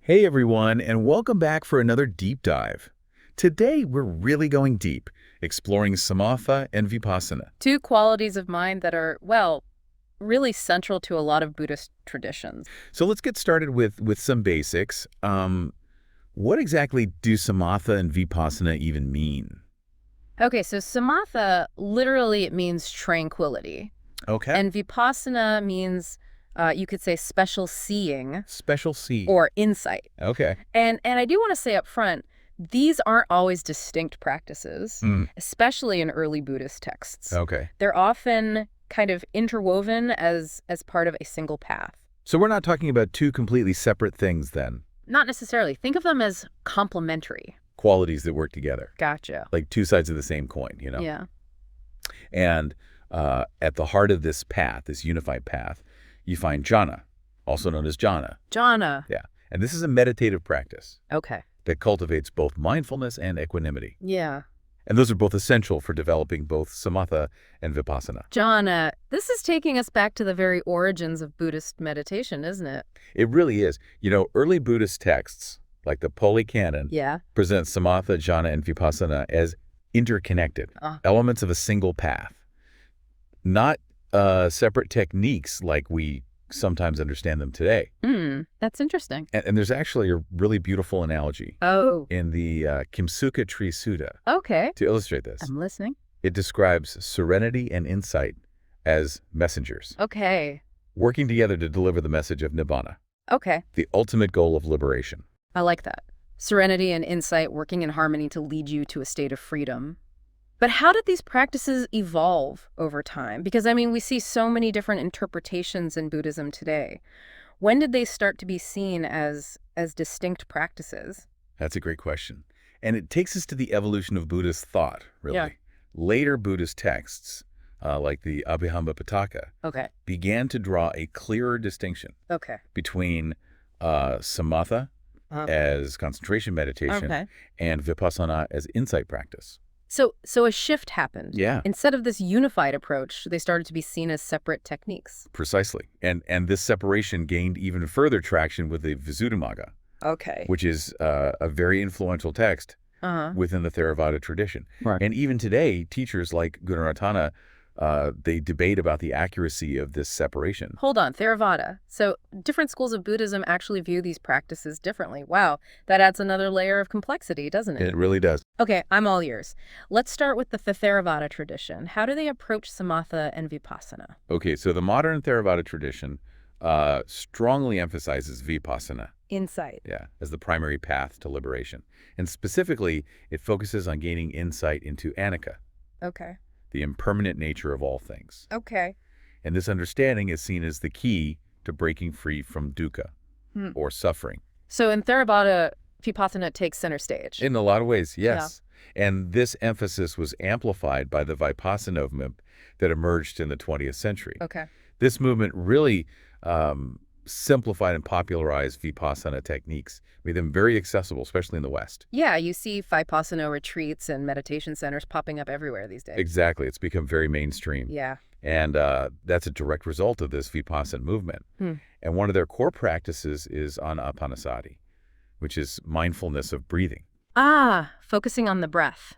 Hey everyone, and welcome back for another deep dive. Today we're really going deep, exploring Samatha and Vipassana. Two qualities of mind that are, well, really central to a lot of Buddhist traditions. So let's get started with some basics. What exactly do Samatha and Vipassana even mean? Okay, so samatha, literally it means tranquility. Okay. And vipassana means, you could say special seeing Special C. or insight. Okay. And I do want to say up front, these aren't always distinct practices, Mm, especially in early Buddhist texts. okay. They're often kind of interwoven as part of a single path. So we're not talking about two completely separate things then, Not necessarily. Think of them as complementary. qualities that work together, Gotcha. like two sides of the same coin. Yeah. And at the heart of this path, this unified path, you find jhana, also known as jhana. Jhana. Yeah. And this is a meditative practice Okay. that cultivates both mindfulness and equanimity. Yeah. And those are both essential for developing both samatha and vipassana. Jhana. This is taking us back to the very origins of Buddhist meditation, isn't it? It really is. Early Buddhist texts, like the Pali Canon, Yeah. present samatha, jhana, and vipassana as interconnected, elements of a single path, not separate techniques like we sometimes understand them today. That's interesting. And there's actually a really beautiful analogy Oh. in the Kimsuka Tree Sutta Okay. to illustrate this. I'm listening. It describes serenity and insight as messengers, Okay. working together to deliver the message of nibbana, Okay. the ultimate goal of liberation. I like that. Serenity and insight working in harmony to lead you to a state of freedom. But how did these practices evolve over time? Because, we see so many different interpretations in Buddhism today. When did they start to be seen as distinct practices? That's a great question. And it takes us to the evolution of Buddhist thought, really. Yeah. Later Buddhist texts, like the Abhidhamma Pitaka, Okay. began to draw a clearer distinction Okay. between samatha as concentration meditation Okay. and vipassana as insight practice. So a shift happened. Yeah, Instead of this unified approach, they started to be seen as separate techniques. precisely. And this separation gained even further traction with the Visuddhimagga, Okay. which is a very influential text Uh-huh. within the Theravada tradition. Right. And even today, teachers like Gunaratana, they debate about the accuracy of this separation. Hold on, Theravada. So different schools of Buddhism actually view these practices differently. Wow, that adds another layer of complexity, doesn't it? It really does. Okay, I'm all ears. Let's start with the Theravada tradition. How do they approach samatha and vipassana? Okay, so the modern Theravada tradition strongly emphasizes vipassana, Insight. as the primary path to liberation. And specifically, it focuses on gaining insight into anicca, Okay. the impermanent nature of all things. Okay. And this understanding is seen as the key to breaking free from dukkha, or suffering. So in Theravada, vipassana takes center stage. In a lot of ways, yes. And this emphasis was amplified by the Vipassana movement that emerged in the 20th century. Okay. This movement really simplified and popularized Vipassana techniques, made them very accessible, especially in the West. Yeah, you see Vipassana retreats and meditation centers popping up everywhere these days. Exactly. It's become very mainstream. Yeah. And that's a direct result of this Vipassana movement. And one of their core practices is anapanasati, which is mindfulness of breathing. Focusing on the breath.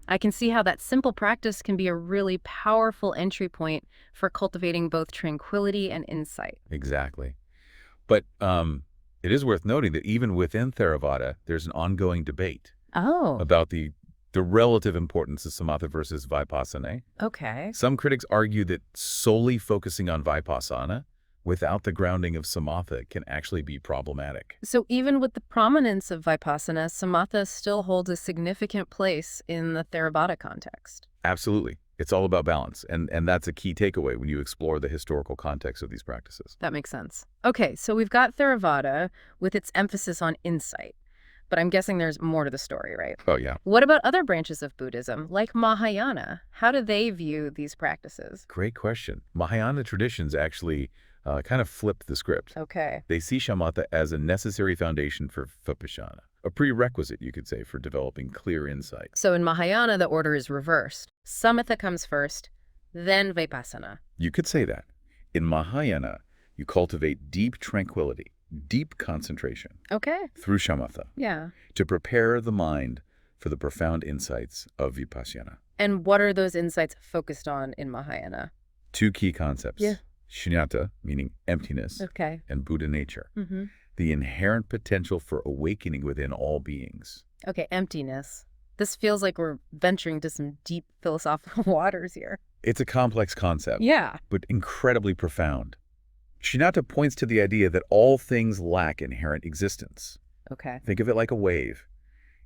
I can see how that simple practice can be a really powerful entry point for cultivating both tranquility and insight. Exactly. But it is worth noting that even within Theravada, there's an ongoing debate about the relative importance of samatha versus vipassana. Okay. Some critics argue that solely focusing on vipassana without the grounding of samatha can actually be problematic. So even with the prominence of vipassana, samatha still holds a significant place in the Theravada context. Absolutely. It's all about balance, and that's a key takeaway when you explore the historical context of these practices. That makes sense. Okay, so we've got Theravada with its emphasis on insight, but I'm guessing there's more to the story, right? Oh, yeah. What about other branches of Buddhism, like Mahayana? How do they view these practices? Great question. Mahayana traditions actually kind of flip the script. Okay. They see shamatha as a necessary foundation for Vipassanā, a prerequisite, you could say, for developing clear insight. So in Mahayana, the order is reversed. Samatha comes first, then Vipassana. You could say that. In Mahayana, you cultivate deep tranquility, deep concentration Okay. through shamatha Yeah. to prepare the mind for the profound insights of Vipassana. And what are those insights focused on in Mahayana? Two key concepts. Yeah. Shunyata, meaning emptiness, Okay. and Buddha nature. Mm-hmm. The inherent potential for awakening within all beings. Okay, emptiness. This feels like we're venturing to some deep philosophical waters here. It's a complex concept, Yeah. but incredibly profound. Shunyata points to the idea that all things lack inherent existence. Okay. Think of it like a wave.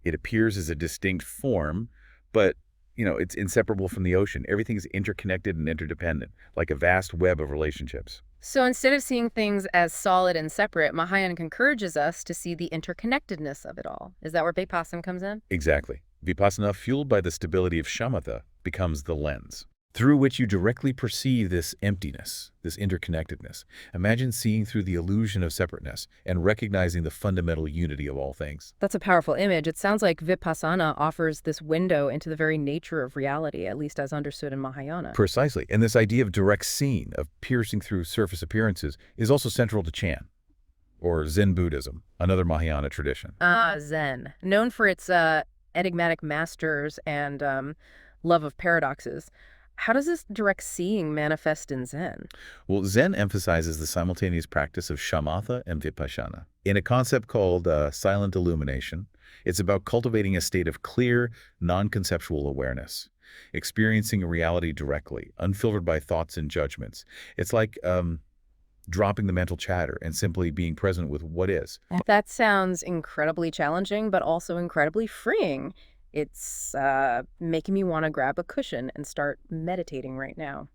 It appears as a distinct form, but it's inseparable from the ocean. Everything is interconnected and interdependent, like a vast web of relationships. So instead of seeing things as solid and separate, Mahayana encourages us to see the interconnectedness of it all. Is that where Vipassana comes in? Exactly. Vipassana, fueled by the stability of shamatha, becomes the lens through which you directly perceive this emptiness, this interconnectedness. Imagine seeing through the illusion of separateness and recognizing the fundamental unity of all things. That's a powerful image. It sounds like Vipassana offers this window into the very nature of reality, at least as understood in Mahayana. Precisely. And this idea of direct seeing, of piercing through surface appearances, is also central to Chan, or Zen Buddhism, another Mahayana tradition. Zen. Known for its enigmatic masters and love of paradoxes. How does this direct seeing manifest in Zen? Well, Zen emphasizes the simultaneous practice of shamatha and vipassana. In a concept called silent illumination, it's about cultivating a state of clear, non-conceptual awareness, experiencing reality directly, unfiltered by thoughts and judgments. It's like dropping the mental chatter and simply being present with what is. That sounds incredibly challenging, but also incredibly freeing. It's making me want to grab a cushion and start meditating right now.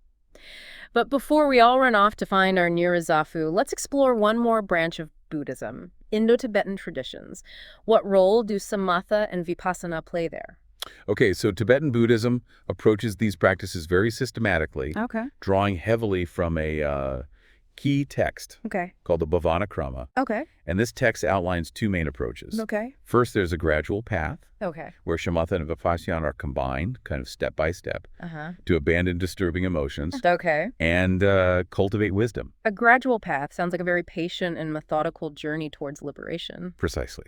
But before we all run off to find our Nirazafu, let's explore one more branch of Buddhism, Indo-Tibetan traditions. What role do Samatha and Vipassana play there? Okay, so Tibetan Buddhism approaches these practices very systematically, Okay. drawing heavily from a key text Okay. called the Bhavana. Okay. And this text outlines two main approaches. Okay. First, there's a gradual path Okay. where shamatha and vipassana are combined, kind of step by step, Uh-huh. to abandon disturbing emotions Okay. and cultivate wisdom. A gradual path sounds like a very patient and methodical journey towards liberation. Precisely.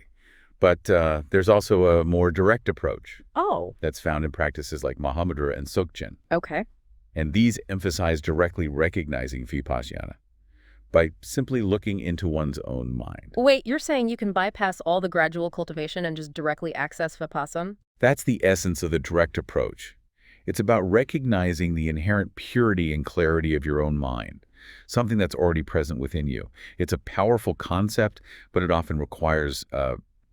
But there's also a more direct approach Oh. that's found in practices like Mahamudra and Sokchen. Okay. And these emphasize directly recognizing vipassana by simply looking into one's own mind. Wait, you're saying you can bypass all the gradual cultivation and just directly access Vipassana? That's the essence of the direct approach. It's about recognizing the inherent purity and clarity of your own mind, something that's already present within you. It's a powerful concept, but it often requires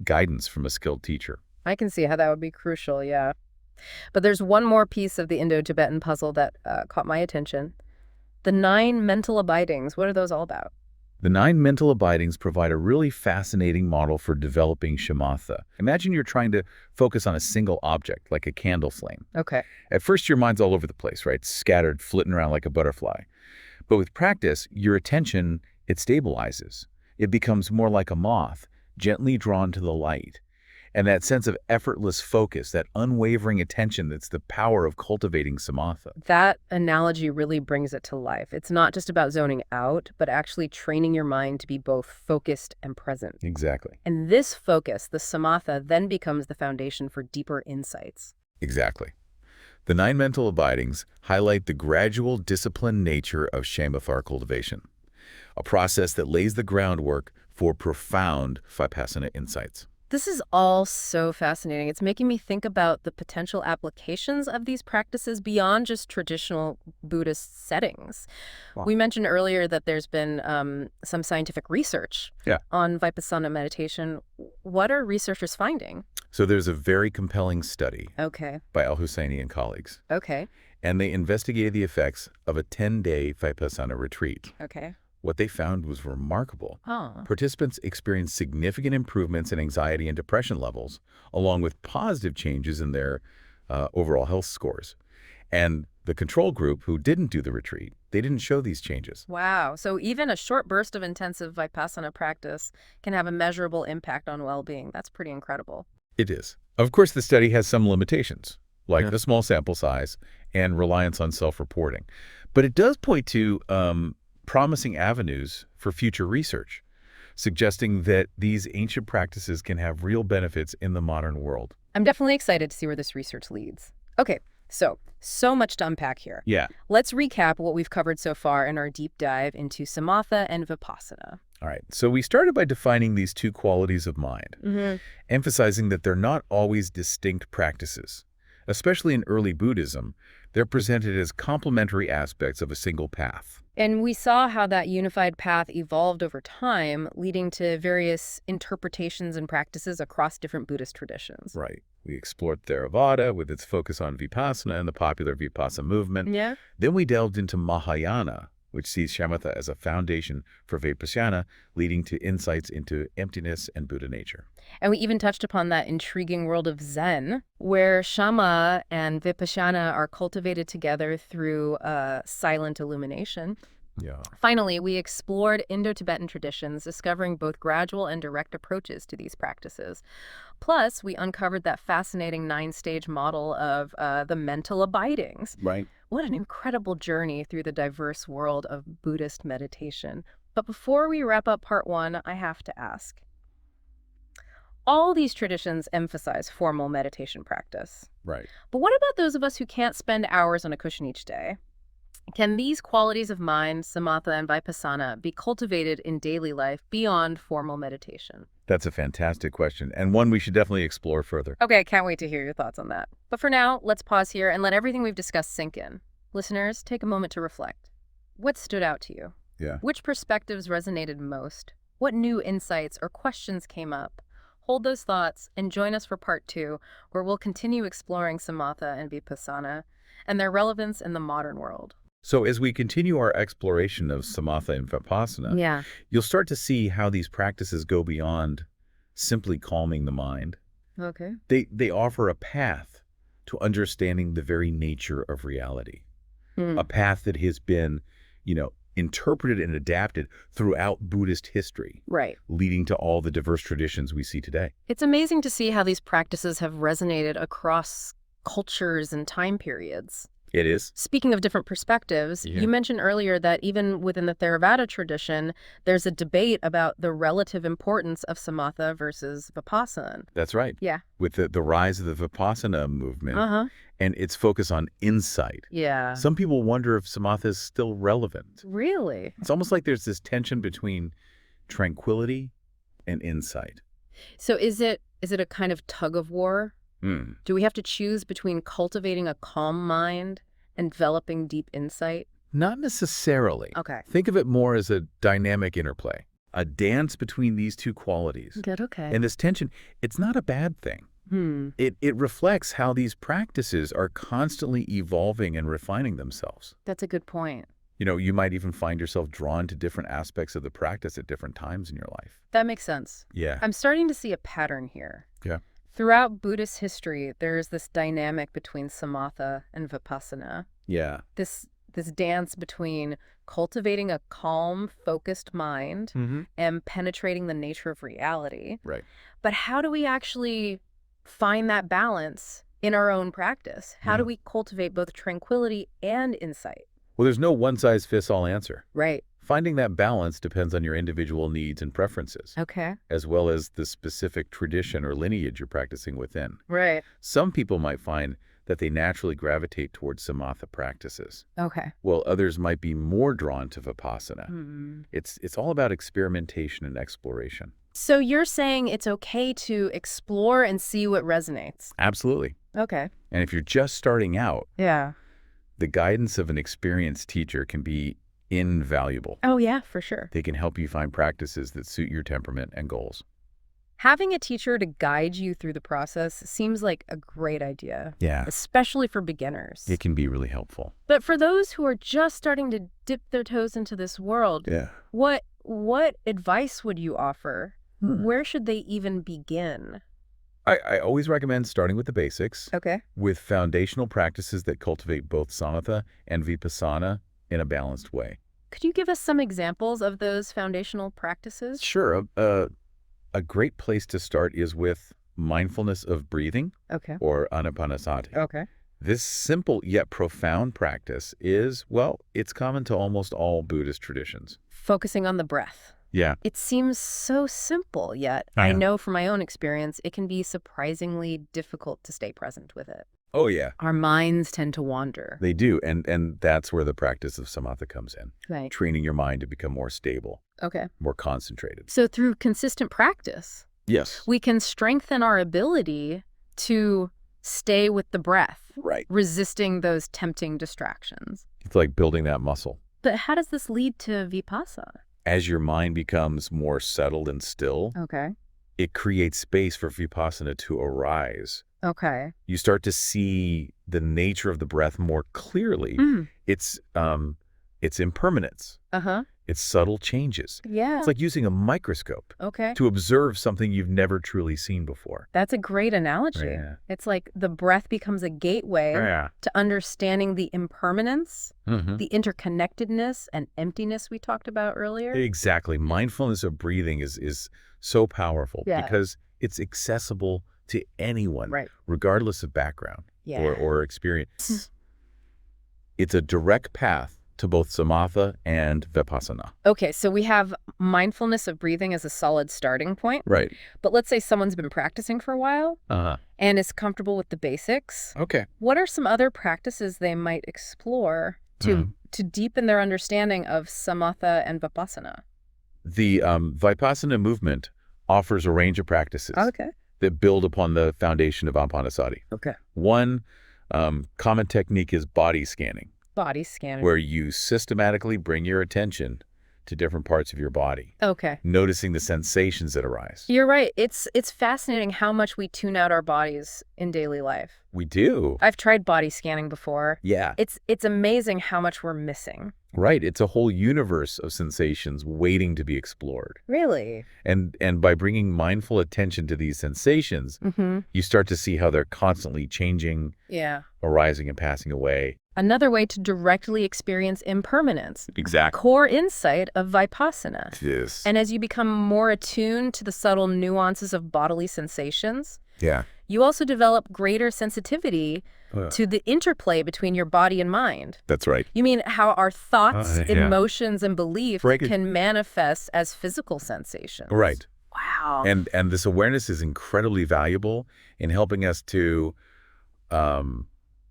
guidance from a skilled teacher. I can see how that would be crucial, yeah. But there's one more piece of the Indo-Tibetan puzzle that caught my attention. The 9 mental abidings, what are those all about? The 9 mental abidings provide a really fascinating model for developing shamatha. Imagine you're trying to focus on a single object, like a candle flame. Okay. At first, your mind's all over the place, right? Scattered, flitting around like a butterfly. But with practice, your attention, it stabilizes. It becomes more like a moth, gently drawn to the light. And that sense of effortless focus, that unwavering attention, that's the power of cultivating samatha. That analogy really brings it to life. It's not just about zoning out, but actually training your mind to be both focused and present. Exactly. And this focus, the samatha, then becomes the foundation for deeper insights. Exactly. The 9 mental abidings highlight the gradual, disciplined nature of shamatha cultivation, a process that lays the groundwork for profound vipassana insights. This is all so fascinating. It's making me think about the potential applications of these practices beyond just traditional Buddhist settings. Wow. We mentioned earlier that there's been some scientific research on Vipassana meditation. What are researchers finding? So there's a very compelling study Okay. by Al-Husseini and colleagues, Okay. and they investigated the effects of a 10-day Vipassana retreat. Okay. What they found was remarkable. Oh. Participants experienced significant improvements in anxiety and depression levels, along with positive changes in their overall health scores. And the control group, who didn't do the retreat, they didn't show these changes. Wow. So even a short burst of intensive Vipassana practice can have a measurable impact on well-being. That's pretty incredible. It is. Of course, the study has some limitations, like the small sample size and reliance on self-reporting. But it does point to promising avenues for future research. suggesting that these ancient practices can have real benefits in the modern world. I'm definitely excited to see where this research leads. Okay, so much to unpack here. Yeah. Let's recap what we've covered so far in our deep dive into Samatha and Vipassana. All right. So we started by defining these two qualities of mind, emphasizing that they're not always distinct practices. Especially in early Buddhism, they're presented as complementary aspects of a single path. And we saw how that unified path evolved over time, leading to various interpretations and practices across different Buddhist traditions. Right. We explored Theravada with its focus on Vipassana and the popular Vipassana movement. Yeah. Then we delved into Mahayana, which sees shamatha as a foundation for Vipassana, leading to insights into emptiness and Buddha nature. And we even touched upon that intriguing world of Zen, where Shama and Vipassana are cultivated together through silent illumination. Yeah. Finally, we explored Indo-Tibetan traditions, discovering both gradual and direct approaches to these practices. Plus, we uncovered that fascinating 9-stage model of the mental abidings. Right. What an incredible journey through the diverse world of Buddhist meditation. But before we wrap up part 1, I have to ask. All these traditions emphasize formal meditation practice. Right. But what about those of us who can't spend hours on a cushion each day? Can these qualities of mind, samatha and vipassana, be cultivated in daily life beyond formal meditation? That's a fantastic question, and one we should definitely explore further. Okay, I can't wait to hear your thoughts on that. But for now, let's pause here and let everything we've discussed sink in. Listeners, take a moment to reflect. What stood out to you? Yeah. Which perspectives resonated most? What new insights or questions came up? Hold those thoughts and join us for part 2, where we'll continue exploring samatha and vipassana and their relevance in the modern world. So as we continue our exploration of samatha and vipassana, Yeah. you'll start to see how these practices go beyond simply calming the mind. Okay. They offer a path to understanding the very nature of reality, a path that has been, interpreted and adapted throughout Buddhist history, Right. leading to all the diverse traditions we see today. It's amazing to see how these practices have resonated across cultures and time periods. It is. Speaking of different perspectives, Yeah. you mentioned earlier that even within the Theravada tradition, there's a debate about the relative importance of samatha versus vipassana. That's right. Yeah. With the rise of the Vipassana movement Uh-huh. and its focus on insight, Yeah. some people wonder if samatha is still relevant. Really? It's almost like there's this tension between tranquility and insight. So is it a kind of tug of war? Mm. Do we have to choose between cultivating a calm mind and developing deep insight? Not necessarily. Okay. Think of it more as a dynamic interplay, a dance between these two qualities. Good, okay. And this tension, it's not a bad thing. It reflects how these practices are constantly evolving and refining themselves. That's a good point. You might even find yourself drawn to different aspects of the practice at different times in your life. That makes sense. Yeah. I'm starting to see a pattern here. Yeah. Throughout Buddhist history, there's this dynamic between samatha and vipassana. Yeah. This dance between cultivating a calm, focused mind and penetrating the nature of reality. Right. But how do we actually find that balance in our own practice? How do we cultivate both tranquility and insight? Well, there's no one-size-fits-all answer. Right. Finding that balance depends on your individual needs and preferences, Okay. as well as the specific tradition or lineage you're practicing within. Right. Some people might find that they naturally gravitate towards samatha practices, Okay. while others might be more drawn to vipassana. It's all about experimentation and exploration. So you're saying it's okay to explore and see what resonates? Absolutely. Okay. And if you're just starting out, Yeah. the guidance of an experienced teacher can be invaluable. Oh, yeah, for sure. They can help you find practices that suit your temperament and goals. Having a teacher to guide you through the process seems like a great idea, Yeah, especially for beginners. it can be really helpful. But for those who are just starting to dip their toes into this world, Yeah. what advice would you offer? Where should they even begin? I always recommend starting with the basics, Okay. with foundational practices that cultivate both samatha and vipassana in a balanced way. Could you give us some examples of those foundational practices? Sure. A great place to start is with mindfulness of breathing, Okay. or anapanasati. Okay. This simple yet profound practice is, well, it's common to almost all Buddhist traditions. Focusing on the breath. Yeah. It seems so simple, yet I I know. know from my own experience it can be surprisingly difficult to stay present with it. Oh, yeah. Our minds tend to wander. They do. And that's where the practice of samatha comes in. Right. Training your mind to become more stable, Okay. more concentrated. So through consistent practice, Yes. we can strengthen our ability to stay with the breath, Right. resisting those tempting distractions. It's like building that muscle. But how does this lead to Vipassana? As your mind becomes more settled and still, Okay. it creates space for Vipassana to arise. Okay. You start to see the nature of the breath more clearly. Mm. Its impermanence, Uh-huh. its subtle changes. Yeah. It's like using a microscope Okay. to observe something you've never truly seen before. That's a great analogy. Yeah. It's like the breath becomes a gateway Yeah. to understanding the impermanence, Mm-hmm. the interconnectedness and emptiness we talked about earlier. Exactly. Mindfulness of breathing is so powerful because it's accessible to anyone, Right. regardless of background Yeah. or experience. It's a direct path to both samatha and vipassana. Okay, so we have mindfulness of breathing as a solid starting point. Right. But let's say someone's been practicing for a while Uh-huh. and is comfortable with the basics. Okay. What are some other practices they might explore to deepen their understanding of samatha and vipassana? The Vipassana movement offers a range of practices Okay. that build upon the foundation of Anapanasati. Okay. One common technique is body scanning, Body scanning. where you systematically bring your attention to different parts of your body, Okay. noticing the sensations that arise. You're right. It's fascinating how much we tune out our bodies in daily life. We do. I've tried body scanning before. Yeah. It's amazing how much we're missing. Right. It's a whole universe of sensations waiting to be explored. Really? And by bringing mindful attention to these sensations, Mm-hmm. you start to see how they're constantly changing, Yeah. arising and passing away. Another way to directly experience impermanence. Exactly. Core insight of Vipassana. Yes. And as you become more attuned to the subtle nuances of bodily sensations, Yeah. you also develop greater sensitivity to the interplay between your body and mind. That's right. You mean how our thoughts, Yeah. emotions, and beliefs Right. can manifest as physical sensations. Right. Wow. And this awareness is incredibly valuable in helping us to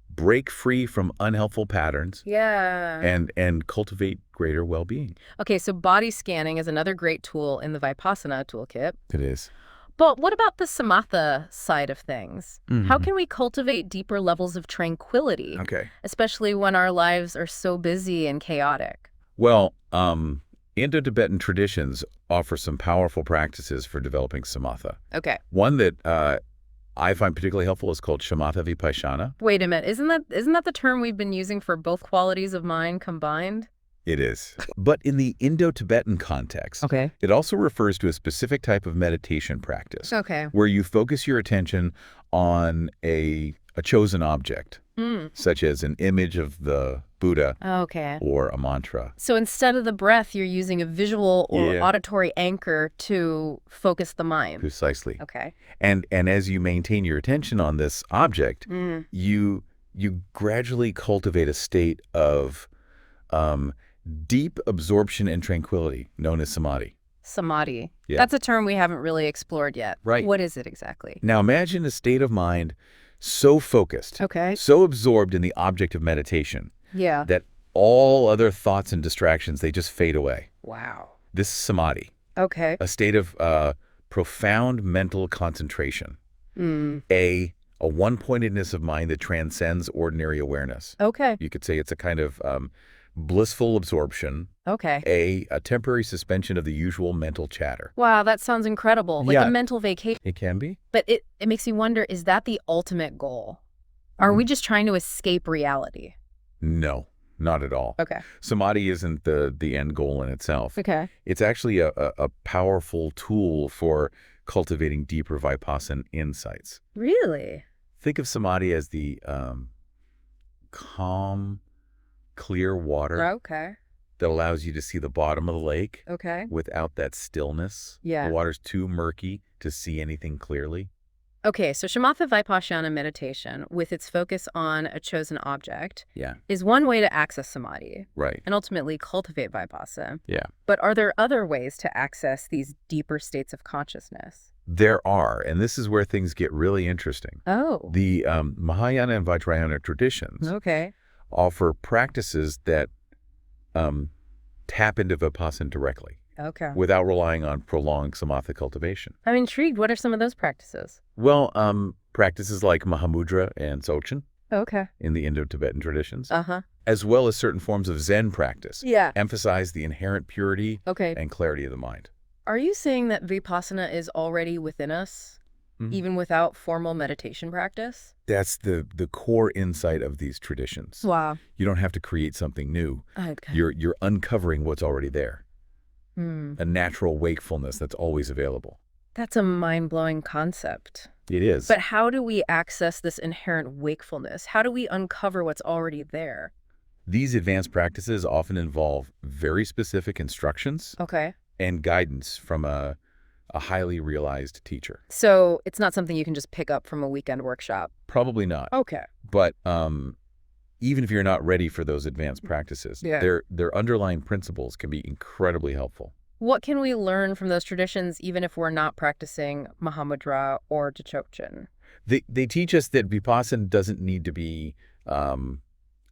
break free from unhelpful patterns Yeah. and cultivate greater well-being. Okay, so body scanning is another great tool in the Vipassana toolkit. It is. But what about the Samatha side of things? How Mhm. can we cultivate deeper levels of tranquility, Okay. especially when our lives are so busy and chaotic? Well, Indo-Tibetan traditions offer some powerful practices for developing samatha. Okay. One that I find particularly helpful is called Samatha-Vipassana. Wait a minute. Isn't that the term we've been using for both qualities of mind combined? It is. But in the Indo-Tibetan context, Okay. it also refers to a specific type of meditation practice Okay. where you focus your attention on a chosen object, such as an image of the Buddha Okay. or a mantra. So instead of the breath, you're using a visual or Yeah. auditory anchor to focus the mind. Precisely. Okay. And as you maintain your attention on this object, Mm. you gradually cultivate a state of deep absorption and tranquility known as samadhi. Samadhi. Yeah. That's a term we haven't really explored yet. Right. What is it exactly? Now imagine a state of mind so focused, Okay. so absorbed in the object of meditation Yeah. that all other thoughts and distractions, they just fade away. Wow. This is samadhi, Okay. a state of profound mental concentration, Mm. a one-pointedness of mind that transcends ordinary awareness. Okay. You could say it's a kind of blissful absorption, Okay. a temporary suspension of the usual mental chatter. Wow, that sounds incredible. Like Yeah. a mental vacation. It can be. But it makes me wonder, is that the ultimate goal? Are we just trying to escape reality? No, not at all. Okay. Samadhi isn't the end goal in itself. Okay. It's actually a powerful tool for cultivating deeper Vipassana insights. Really? Think of samadhi as the calm, clear water Okay. that allows you to see the bottom of the lake Okay. without that stillness. Yeah. The water's too murky to see anything clearly. Okay, so Samatha-Vipassana meditation, with its focus on a chosen object, Yeah. is one way to access samadhi Right. and ultimately cultivate vipassana. Yeah. But are there other ways to access these deeper states of consciousness? There are, and this is where things get really interesting. Oh, The Mahayana and Vajrayana traditions okay. offer practices that tap into Vipassana directly Okay. without relying on prolonged samatha cultivation. I'm intrigued. What are some of those practices? Well, practices like Mahamudra and Dzogchen Okay. in the Indo-Tibetan traditions, Uh-huh. as well as certain forms of Zen practice, Yeah. emphasize the inherent purity Okay. and clarity of the mind. Are you saying that vipassana is already within us, even without formal meditation practice? That's the core insight of these traditions. Wow. You don't have to create something new. Okay. You're uncovering what's already there, Hmm. a natural wakefulness that's always available. That's a mind-blowing concept. It is. But how do we access this inherent wakefulness? How do we uncover what's already there? These advanced practices often involve very specific instructions Okay. and guidance from a highly realized teacher. So it's not something you can just pick up from a weekend workshop. Probably not. Okay. But even if you're not ready for those advanced practices, Yeah. their underlying principles can be incredibly helpful. What can we learn from those traditions even if we're not practicing Mahamudra or Dzogchen? They teach us that Vipassana doesn't need to be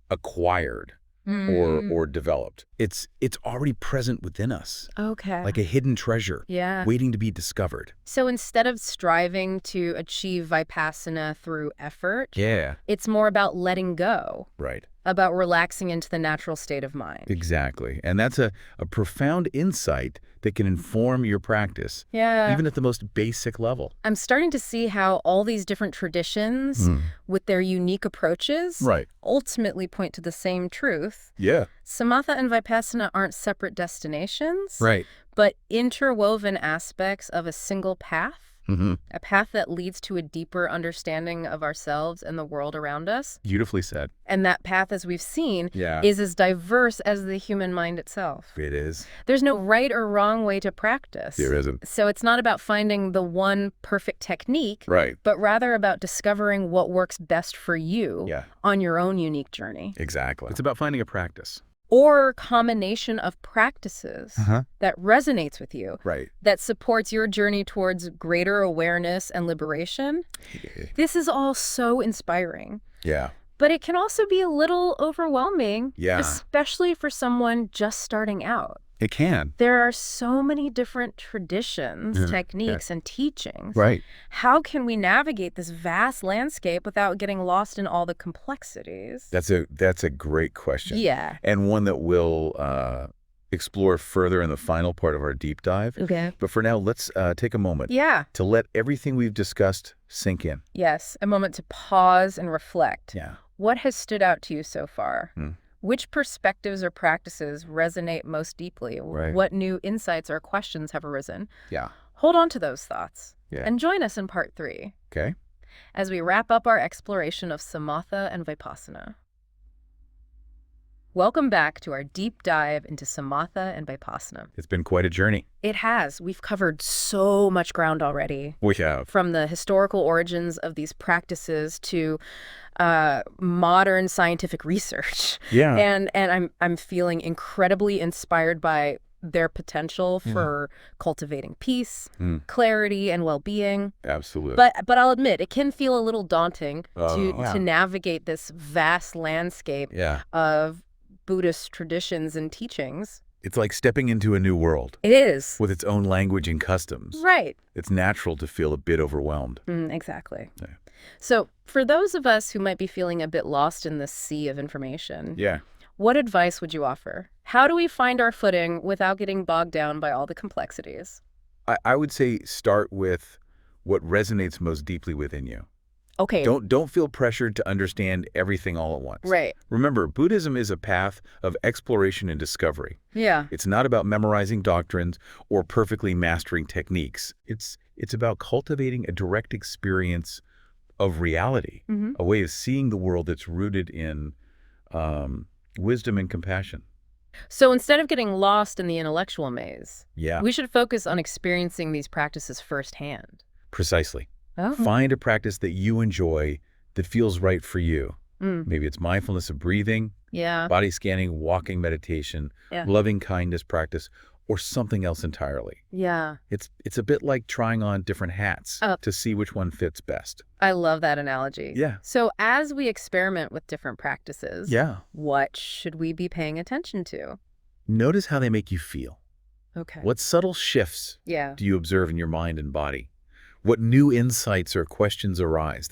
acquired or developed. It's already present within us, Okay. like a hidden treasure Yeah. waiting to be discovered. So instead of striving to achieve Vipassana through effort, Yeah. it's more about letting go, Right. about relaxing into the natural state of mind. Exactly. And that's a profound insight that can inform your practice, Yeah. even at the most basic level. I'm starting to see how all these different traditions, with their unique approaches, Right. ultimately point to the same truth. Yeah. Samatha and Vipassana aren't separate destinations, Right. but interwoven aspects of a single path. Mm-hmm. A path that leads to a deeper understanding of ourselves and the world around us. Beautifully said. And that path, as we've seen, Yeah. is as diverse as the human mind itself. It is. There's no right or wrong way to practice. There isn't. So it's not about finding the one perfect technique, Right. but rather about discovering what works best for you Yeah. on your own unique journey. Exactly. It's about finding a practice. Or combination of practices that resonates with you, Right. that supports your journey towards greater awareness and liberation. This is all so inspiring. Yeah. But it can also be a little overwhelming, Yeah. especially for someone just starting out. It can. There are so many different traditions, techniques, and teachings. Right. How can we navigate this vast landscape without getting lost in all the complexities? That's a great question. Yeah. And one that we'll explore further in the final part of our deep dive. Okay. But for now, let's take a moment Yeah. to let everything we've discussed sink in. Yes. A moment to pause and reflect. Yeah. What has stood out to you so far? Which perspectives or practices resonate most deeply? Right. What new insights or questions have arisen? Yeah. Hold on to those thoughts. Yeah. And join us in part 3 Okay. as we wrap up our exploration of Samatha and Vipassana. Welcome back to our deep dive into Samatha and Vipassana. It's been quite a journey. It has. We've covered so much ground already. We have. From the historical origins of these practices to modern scientific research. Yeah. And I'm feeling incredibly inspired by their potential for cultivating peace, clarity, and well-being. Absolutely. But I'll admit, it can feel a little daunting to navigate this vast landscape of Buddhist traditions and teachings. It's like stepping into a new world It is. with its own language and customs. Right. It's natural to feel a bit overwhelmed. Exactly. Yeah. So for those of us who might be feeling a bit lost in this sea of information, Yeah. what advice would you offer? How do we find our footing without getting bogged down by all the complexities? I would say start with what resonates most deeply within you. Okay. Don't feel pressured to understand everything all at once. Right. Remember, Buddhism is a path of exploration and discovery. Yeah. It's not about memorizing doctrines or perfectly mastering techniques. It's about cultivating a direct experience of reality, a way of seeing the world that's rooted in wisdom and compassion. So instead of getting lost in the intellectual maze, Yeah, we should focus on experiencing these practices firsthand. precisely. Oh. Find a practice that you enjoy, that feels right for you. Maybe it's mindfulness of breathing, Yeah. body scanning, walking meditation, Yeah. loving kindness practice, or something else entirely. Yeah. It's a bit like trying on different hats Oh. to see which one fits best. I love that analogy. Yeah. So as we experiment with different practices, Yeah. what should we be paying attention to? Notice how they make you feel. Okay. What subtle shifts Yeah. do you observe in your mind and body? What new insights or questions arise?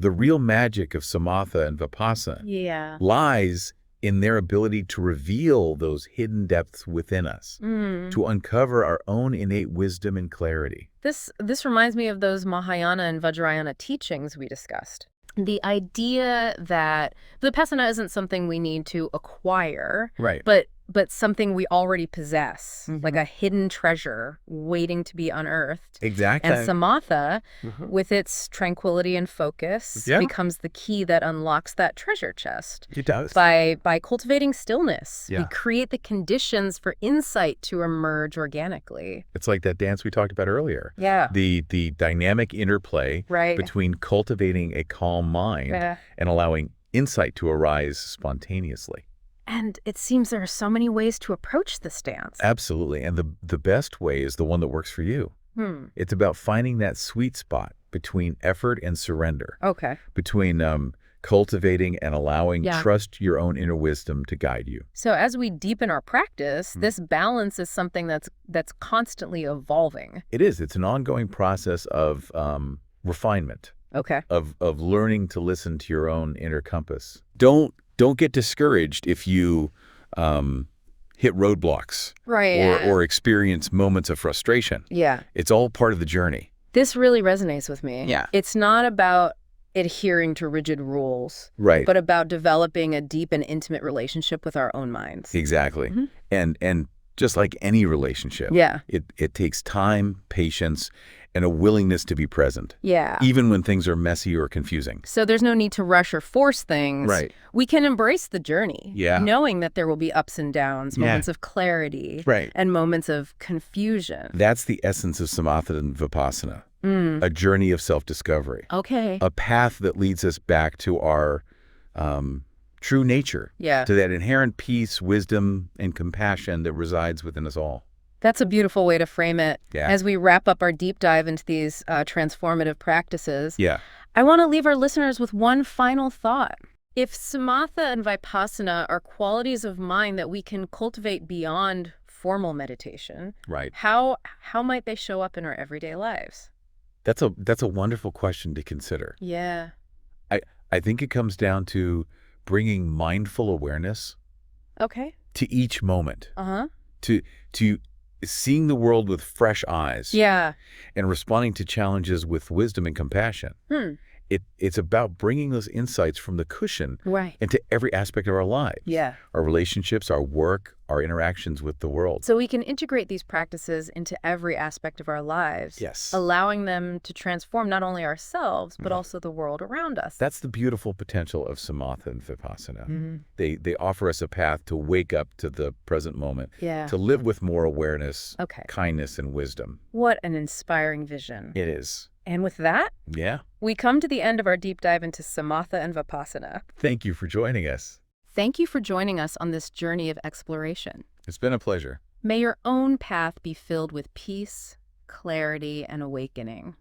The real magic of Samatha and Vipassana Yeah. lies in their ability to reveal those hidden depths within us, to uncover our own innate wisdom and clarity. This reminds me of those Mahayana and Vajrayana teachings we discussed. The idea that Vipassana isn't something we need to acquire, Right. but something we already possess, like a hidden treasure waiting to be unearthed. Exactly. And Samatha, with its tranquility and focus, Yeah. becomes the key that unlocks that treasure chest. It does. By cultivating stillness, we Yeah. create the conditions for insight to emerge organically. It's like that dance we talked about earlier. Yeah. The dynamic interplay Right. between cultivating a calm mind Yeah. and allowing insight to arise spontaneously. And it seems there are so many ways to approach this dance. Absolutely. And the best way is the one that works for you. It's about finding that sweet spot between effort and surrender, Okay. between cultivating and allowing Yeah. trust your own inner wisdom to guide you. So as we deepen our practice, this balance is something that's constantly evolving. It is. It's an ongoing process of refinement, Okay. of learning to listen to your own inner compass. Don't get discouraged if you hit roadblocks Right. or experience moments of frustration. Yeah. It's all part of the journey. This really resonates with me. Yeah. It's not about adhering to rigid rules, Right. but about developing a deep and intimate relationship with our own minds. Exactly. And just like any relationship, Yeah. it takes time, patience, and a willingness to be present, Yeah. even when things are messy or confusing. So there's no need to rush or force things. Right. We can embrace the journey, Yeah. knowing that there will be ups and downs, Yeah. moments of clarity, Right. and moments of confusion. That's the essence of Samatha and Vipassana, a journey of self-discovery, Okay. a path that leads us back to our true nature, Yeah. to that inherent peace, wisdom, and compassion that resides within us all. That's a beautiful way to frame it. Yeah. As we wrap up our deep dive into these transformative practices, Yeah. I want to leave our listeners with one final thought. If Samatha and Vipassana are qualities of mind that we can cultivate beyond formal meditation, Right. how might they show up in our everyday lives? That's a wonderful question to consider. Yeah. I think it comes down to bringing mindful awareness Okay. to each moment, Uh-huh. to seeing the world with fresh eyes, Yeah. and responding to challenges with wisdom and compassion. It's about bringing those insights from the cushion Right. into every aspect of our lives. Yeah. Our relationships, our work, our interactions with the world. So we can integrate these practices into every aspect of our lives. Yes. Allowing them to transform not only ourselves, but also the world around us. That's the beautiful potential of Samatha and Vipassana. They offer us a path to wake up to the present moment, Yeah. to live with more awareness, Okay. kindness, and wisdom. What an inspiring vision. It is. And with that, Yeah. we come to the end of our deep dive into Samatha and Vipassana. Thank you for joining us. Thank you for joining us on this journey of exploration. It's been a pleasure. May your own path be filled with peace, clarity, and awakening.